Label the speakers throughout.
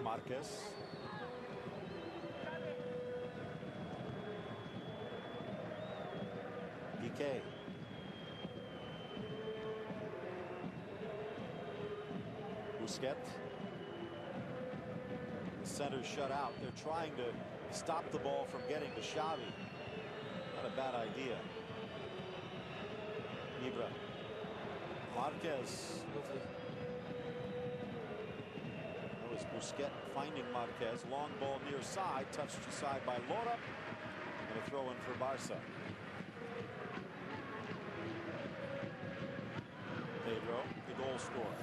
Speaker 1: Marquez. Piqué. Busquets. The center's shut out. They're trying to stop the ball from getting to Xavi. Not a bad idea. Ibra. Marquez.
Speaker 2: Lovely.
Speaker 1: That was Busquets finding Marquez. Long ball near side. Touched aside by Lora. And a throw in for Barca. Pedro, the goal scorer.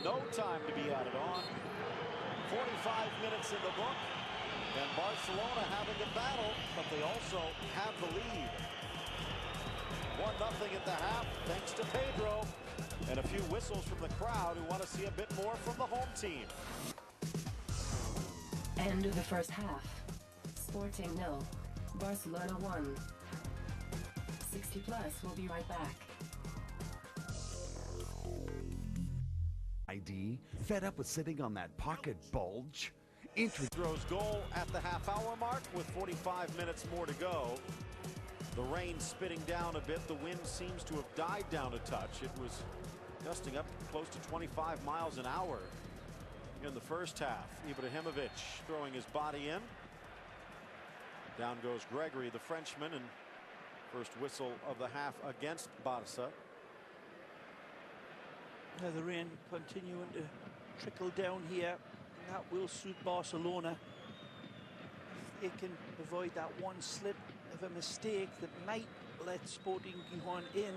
Speaker 1: No time to be added on. 45 minutes in the book. And Barcelona having a battle, but they also have the lead. 1-0 at the half, thanks to Pedro. And a few whistles from the crowd who want to see a bit more from the home team.
Speaker 3: End of the first half. Sporting 0. Barcelona 1. 60 Plus will be right back.
Speaker 4: ID, fed up with sitting on that pocket bulge?
Speaker 1: Throws goal at the half-hour mark with 45 minutes more to go. The rain spitting down a bit. The wind seems to have died down a touch. It was gusting up close to 25 miles an hour in the first half. Ibrahimovic throwing his body in. Down goes Gregory, the Frenchman, and first whistle of the half against Barca.
Speaker 2: Now the rain continuing to trickle down here. That will suit Barcelona. If they can avoid that one slip of a mistake that might let Sporting Gijon in.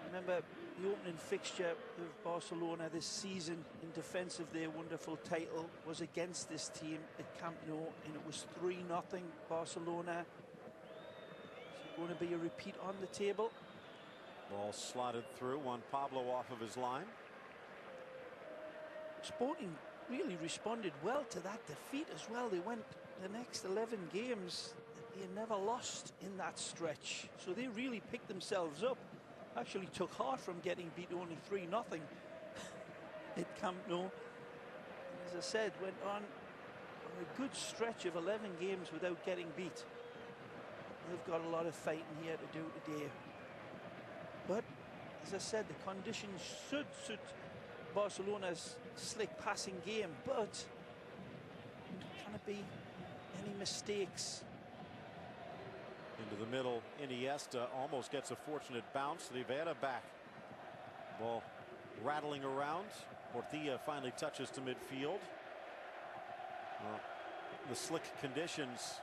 Speaker 2: Remember, the opening fixture of Barcelona this season in defence of their wonderful title was against this team at Camp Nou, and it was 3-0 Barcelona. Is it going to be a repeat on the table?
Speaker 1: Ball slotted through, Juan Pablo off of his line.
Speaker 2: Sporting really responded well to that defeat as well. They went the next 11 games, they never lost in that stretch. So they really picked themselves up. Actually took heart from getting beat only 3-0 at Camp Nou. And as I said, went on a good stretch of 11 games without getting beat. They've got a lot of fighting here to do today. But as I said, the conditions should suit Barcelona's slick passing game, but can it be any mistakes?
Speaker 1: Into the middle, Iniesta almost gets a fortunate bounce. Rivera back. Ball rattling around. Portilla finally touches to midfield. Well, the slick conditions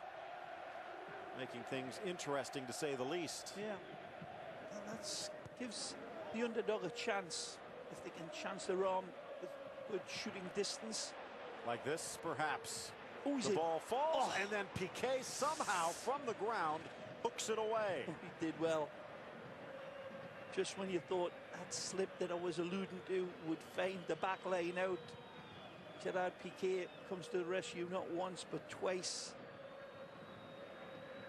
Speaker 1: making things interesting, to say the least.
Speaker 2: Yeah, and that gives the underdog a chance if they can chance their arm with good shooting distance.
Speaker 1: Like this, perhaps.
Speaker 2: Oh,
Speaker 1: the ball falls, and then Piqué somehow from the ground hooks it away.
Speaker 2: Oh, he did well. Just when you thought that slip that I was alluding to would find the back line out, Gerard Piqué comes to the rescue not once but twice.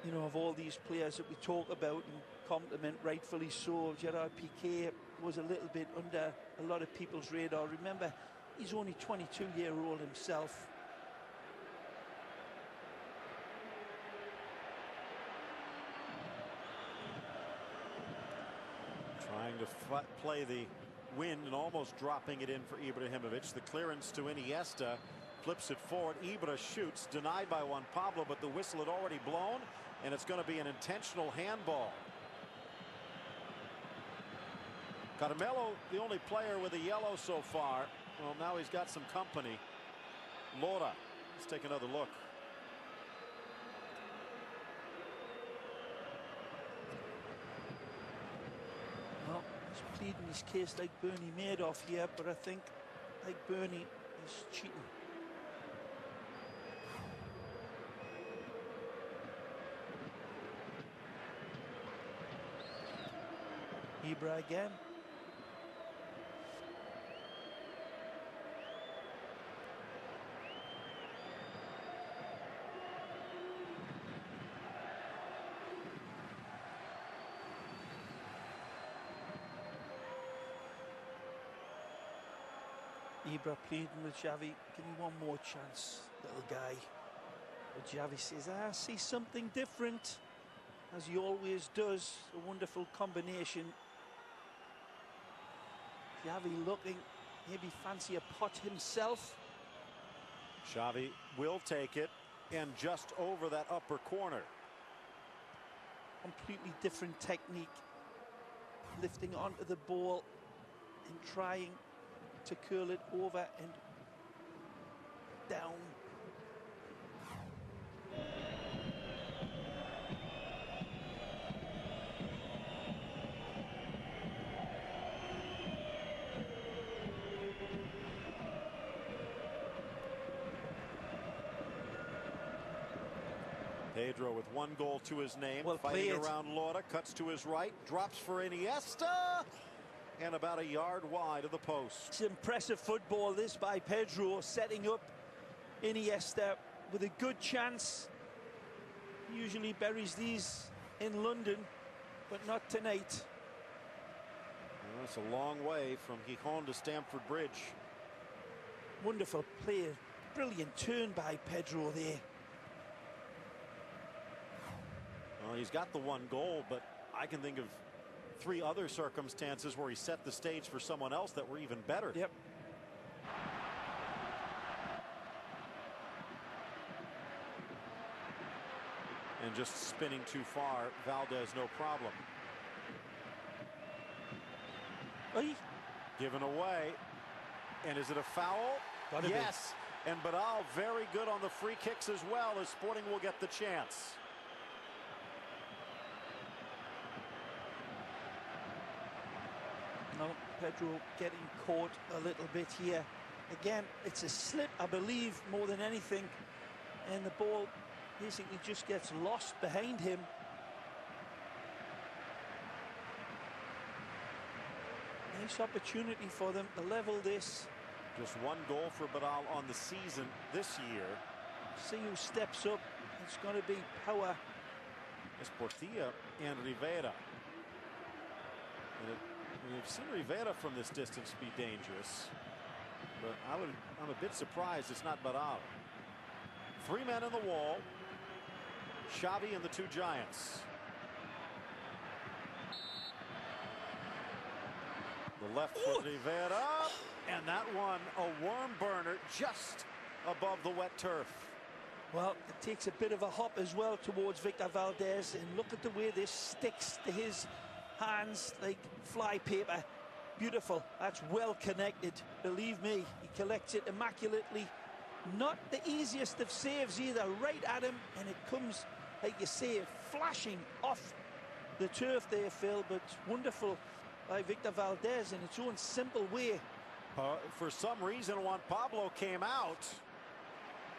Speaker 2: You know, of all these players that we talk about and compliment rightfully so, Gerard Piqué was a little bit under a lot of people's radar. Remember, he's only 22-year-old himself.
Speaker 1: Trying to play the wind and almost dropping it in for Ibrahimovic. The clearance to Iniesta, flips it forward. Ibra shoots, denied by Juan Pablo, but the whistle had already blown, and it's going to be an intentional handball. Carmelo, the only player with a yellow so far. Well, now he's got some company. Lora, let's take another look.
Speaker 2: Well, he's pleading his case like Bernie Madoff here, but I think, like Bernie, he's cheating. Ibra again. Ibra pleading with Xavi, give me one more chance, little guy. But Xavi says, I see something different, as he always does. A wonderful combination. Xavi looking, maybe fancy a pot himself.
Speaker 1: Xavi will take it, and just over that upper corner.
Speaker 2: Completely different technique. Lifting onto the ball and trying to curl it over and down.
Speaker 1: Pedro with one goal to his name,
Speaker 2: well
Speaker 1: fighting
Speaker 2: played.
Speaker 1: around Lora, cuts to his right, drops for Iniesta, and about a yard wide of the post.
Speaker 2: It's impressive football, this by Pedro, setting up Iniesta with a good chance. Usually buries these in London, but not tonight.
Speaker 1: Well, it's a long way from Gijón to Stamford Bridge.
Speaker 2: Wonderful play, brilliant turn by Pedro there.
Speaker 1: Well, he's got the one goal, but I can think of 3 other circumstances where he set the stage for someone else that were even better.
Speaker 2: Yep.
Speaker 1: And just spinning too far, Valdez no problem.
Speaker 2: Oi.
Speaker 1: Given away. And is it a foul? Yes. And Badal very good on the free kicks as well, as Sporting will get the chance.
Speaker 2: No, Pedro getting caught a little bit here. Again, it's a slip, I believe, more than anything. And the ball basically just gets lost behind him. Nice opportunity for them to level this.
Speaker 1: Just one goal for Badal on the season this year.
Speaker 2: See who steps up. It's going to be power.
Speaker 1: It's Portilla and Rivera. And we've seen Rivera from this distance be dangerous, but I'm a bit surprised it's not Badal. 3 men in the wall. Xavi and the 2 giants. The left foot, Rivera, and that one a worm burner just above the wet turf.
Speaker 2: Well, it takes a bit of a hop as well towards Victor Valdez, and look at the way this sticks to his hands like flypaper. Beautiful. That's well connected, believe me. He collects it immaculately. Not the easiest of saves either, right at him, and it comes, like you say, flashing off the turf there, Phil, but wonderful by Victor Valdez in its own simple way.
Speaker 1: For some reason, Juan Pablo came out,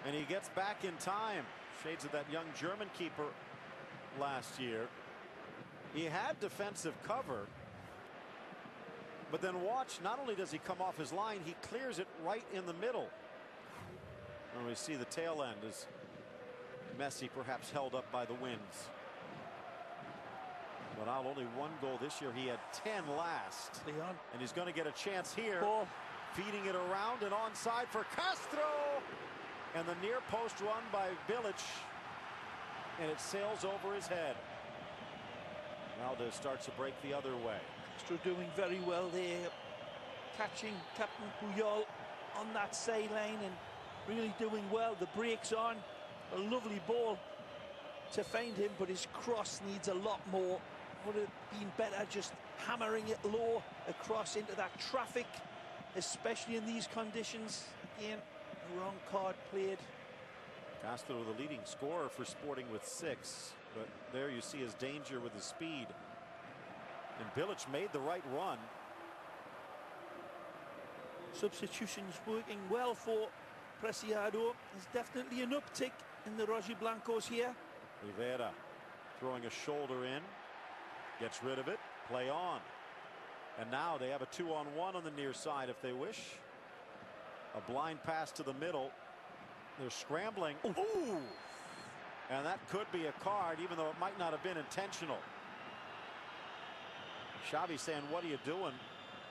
Speaker 1: and he gets back in time. Shades of that young German keeper last year. He had defensive cover, but then watch, not only does he come off his line, he clears it right in the middle. And we see the tail end as Messi perhaps held up by the winds. But out only 1 goal this year. He had 10 last.
Speaker 2: Leon.
Speaker 1: And he's going to get a chance here.
Speaker 2: Ball.
Speaker 1: Feeding it around and onside for Castro. And the near post run by Bilic. And it sails over his head. Valdez starts to break the other way.
Speaker 2: Castro doing very well there. Catching Captain Puyol on that sideline and really doing well. The break's on. A lovely ball to find him, but his cross needs a lot more. Would have been better just hammering it low across into that traffic, especially in these conditions. Again, the wrong card played.
Speaker 1: Castro, the leading scorer for Sporting with 6, but there you see his danger with his speed. And Bilic made the right run.
Speaker 2: Substitutions working well for Preciado. There's definitely an uptick in the Rojiblancos here.
Speaker 1: Rivera throwing a shoulder in, gets rid of it, play on. And now they have a 2-on-1 on the near side if they wish. A blind pass to the middle. They're scrambling. Ooh! And that could be a card, even though it might not have been intentional. Xavi saying, what are you doing?